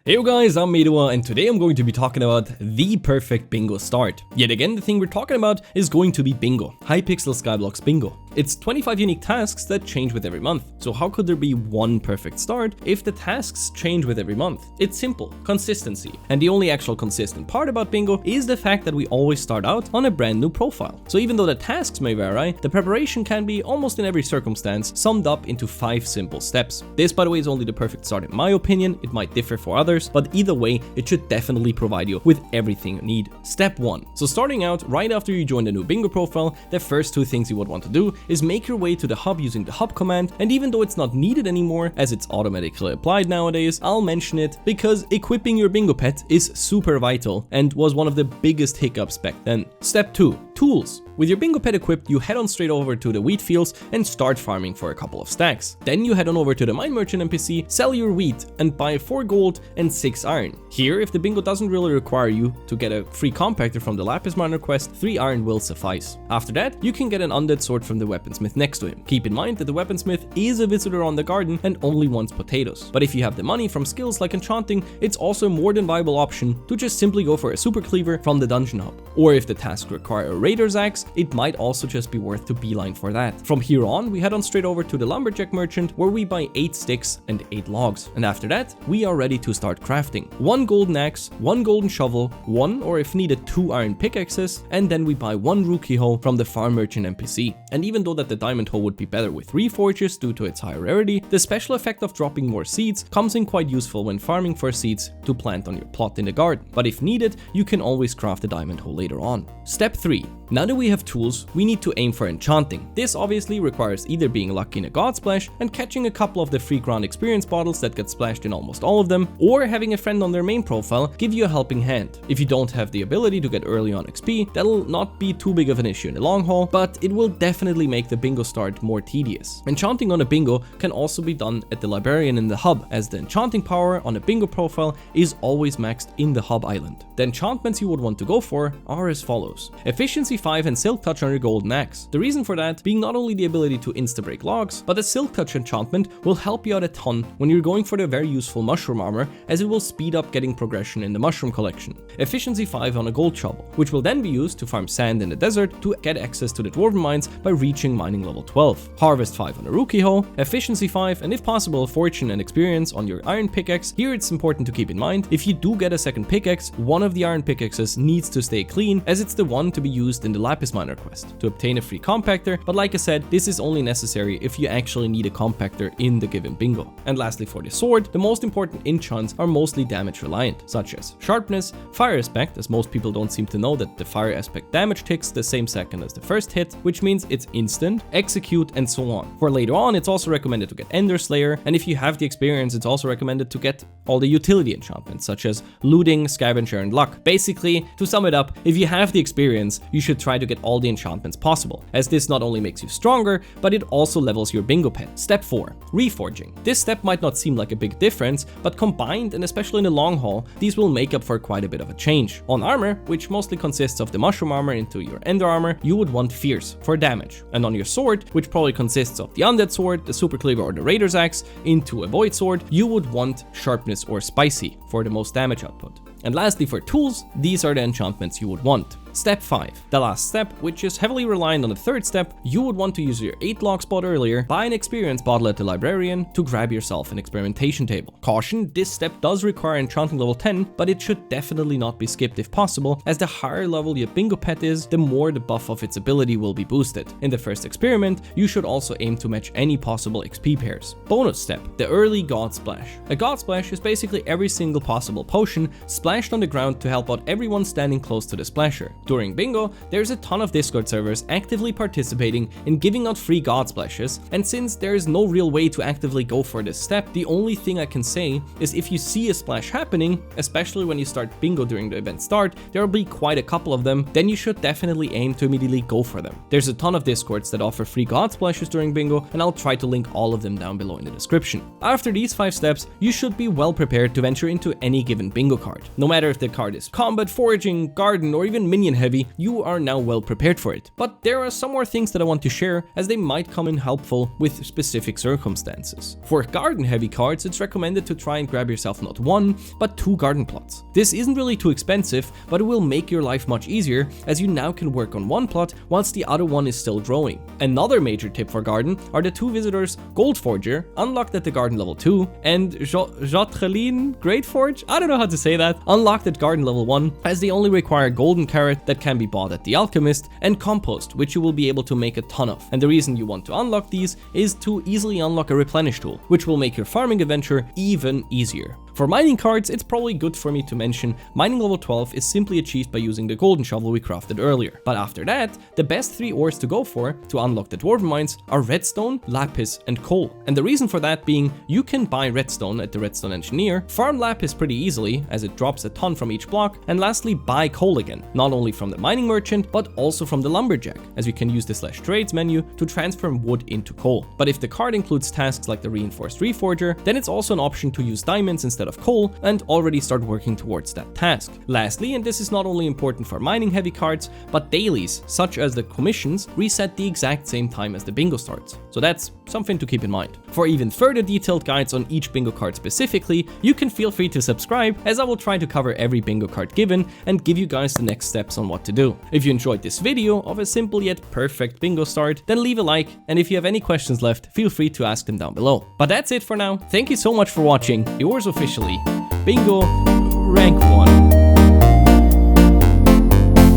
Hey guys, I'm Medua and today I'm going to be talking about the perfect bingo start. Yet again, the thing we're talking about is going to be bingo, Hypixel Skyblock's bingo. It's 25 unique tasks that change with every month. So how could there be one perfect start if the tasks change with every month? It's simple, consistency. And the only actual consistent part about bingo is the fact that we always start out on a brand new profile. So even though the tasks may vary, the preparation can be almost in every circumstance summed up into 5 simple steps. This, by the way, is only the perfect start in my opinion. It might differ for others, but either way, it should definitely provide you with everything you need. Step 1. So starting out right after you join the new bingo profile, the first 2 things you would want to do is make your way to the hub using the hub command, and even though it's not needed anymore as it's automatically applied nowadays, I'll mention it because equipping your bingo pet is super vital and was one of the biggest hiccups back then. Step 2. Tools. With your bingo pet equipped, you head on straight over to the wheat fields and start farming for a couple of stacks. Then you head on over to the mine merchant NPC, sell your wheat and buy 4 gold and 6 iron. Here, if the bingo doesn't really require you to get a free compactor from the lapis miner quest, 3 iron will suffice. After that, you can get an undead sword from the weaponsmith next to him. Keep in mind that the weaponsmith is a visitor on the garden and only wants potatoes. But if you have the money from skills like enchanting, it's also a more than viable option to just simply go for a super cleaver from the dungeon hub. Or if the tasks require a raider's axe, it might also just be worth to beeline for that. From here on, we head on straight over to the lumberjack merchant where we buy 8 sticks and 8 logs. And after that, we are ready to start crafting. 1 golden axe, 1 golden shovel, 1 or if needed 2 iron pickaxes, and then we buy 1 rookie hoe from the farm merchant NPC. And even though that the diamond hoe would be better with reforges due to its high rarity, the special effect of dropping more seeds comes in quite useful when farming for seeds to plant on your plot in the garden. But if needed, you can always craft a diamond hoe later on. Step 3. Now that we have tools, we need to aim for enchanting. This obviously requires either being lucky in a god splash and catching a couple of the free ground experience bottles that get splashed in almost all of them, or having a friend on their main profile give you a helping hand. If you don't have the ability to get early on XP, that'll not be too big of an issue in the long haul, but it will definitely make the bingo start more tedious. Enchanting on a bingo can also be done at the librarian in the hub, as the enchanting power on a bingo profile is always maxed in the hub island. The enchantments you would want to go for are as follows: Efficiency 5 and Silk Touch on your golden axe. The reason for that being not only the ability to insta-break logs, but the Silk Touch enchantment will help you out a ton when you're going for the very useful mushroom armor, as it will speed up getting progression in the mushroom collection. Efficiency 5 on a gold shovel, which will then be used to farm sand in the desert to get access to the dwarven mines by reaching mining level 12. Harvest 5 on a rookie hoe, efficiency 5 and if possible fortune and experience on your iron pickaxe. Here it's important to keep in mind, if you do get a second pickaxe, one of the iron pickaxes needs to stay clean, as it's the one to be used in the lapis miner quest to obtain a free compactor, but like I said, this is only necessary if you actually need a compactor in the given bingo. And lastly, for the sword, the most important enchants are mostly damage reliant, such as sharpness, fire aspect, as most people don't seem to know that the fire aspect damage ticks the same second as the first hit, which means it's instant, execute, and so on. For later on, it's also recommended to get Ender Slayer, and if you have the experience, it's also recommended to get all the utility enchantments, such as looting, scavenger, and luck. Basically, to sum it up, if you have the experience, you should try to get all the enchantments possible, as this not only makes you stronger, but it also levels your bingo pet. Step 4. Reforging. This step might not seem like a big difference, but combined, and especially in the long haul, these will make up for quite a bit of a change. On armor, which mostly consists of the mushroom armor into your ender armor, you would want fierce for damage. And on your sword, which probably consists of the undead sword, the super cleaver, or the raider's axe, into a void sword, you would want sharpness or spicy for the most damage output. And lastly, for tools, these are the enchantments you would want. Step 5. The last step, which is heavily reliant on the third step, you would want to use your 8 log spot earlier, buy an experience bottle at the librarian to grab yourself an experimentation table. Caution, this step does require enchanting level 10, but it should definitely not be skipped if possible, as the higher level your bingo pet is, the more the buff of its ability will be boosted. In the first experiment, you should also aim to match any possible XP pairs. Bonus step, the early god splash. A god splash is basically every single possible potion splashed on the ground to help out everyone standing close to the splasher. During bingo, there's a ton of Discord servers actively participating in giving out free god splashes, and since there is no real way to actively go for this step, the only thing I can say is if you see a splash happening, especially when you start bingo during the event start, there will be quite a couple of them, then you should definitely aim to immediately go for them. There's a ton of Discords that offer free god splashes during bingo, and I'll try to link all of them down below in the description. After these 5 steps, you should be well prepared to venture into any given bingo card. No matter if the card is combat, foraging, garden, or even minion in heavy, you are now well prepared for it. But there are some more things that I want to share, as they might come in helpful with specific circumstances. For garden heavy cards, it's recommended to try and grab yourself not 1, but 2 garden plots. This isn't really too expensive, but it will make your life much easier, as you now can work on one plot whilst the other one is still growing. Another major tip for garden are the 2 visitors Goldforger, unlocked at the garden level 2, and Jotreline Greatforge, I don't know how to say that, unlocked at garden level 1, as they only require golden carrot that can be bought at the alchemist, and compost, which you will be able to make a ton of. And the reason you want to unlock these is to easily unlock a replenish tool, which will make your farming adventure even easier. For mining cards, it's probably good for me to mention mining level 12 is simply achieved by using the golden shovel we crafted earlier. But after that, the best 3 ores to go for to unlock the dwarven mines are redstone, lapis, and coal. And the reason for that being, you can buy redstone at the redstone engineer, farm lapis pretty easily as it drops a ton from each block, and lastly buy coal again, not only from the mining merchant but also from the lumberjack, as you can use the /trades menu to transfer wood into coal. But if the card includes tasks like the reinforced reforger, then it's also an option to use diamonds instead of coal and already start working towards that task. Lastly, and this is not only important for mining heavy cards, but dailies such as the commissions reset the exact same time as the bingo starts. So that's something to keep in mind. For even further detailed guides on each bingo card specifically, you can feel free to subscribe, as I will try to cover every bingo card given and give you guys the next steps on what to do. If you enjoyed this video of a simple yet perfect bingo start, then leave a like, and if you have any questions left, feel free to ask them down below. But that's it for now. Thank you so much for watching. Yours officially, Bingo Rank 1.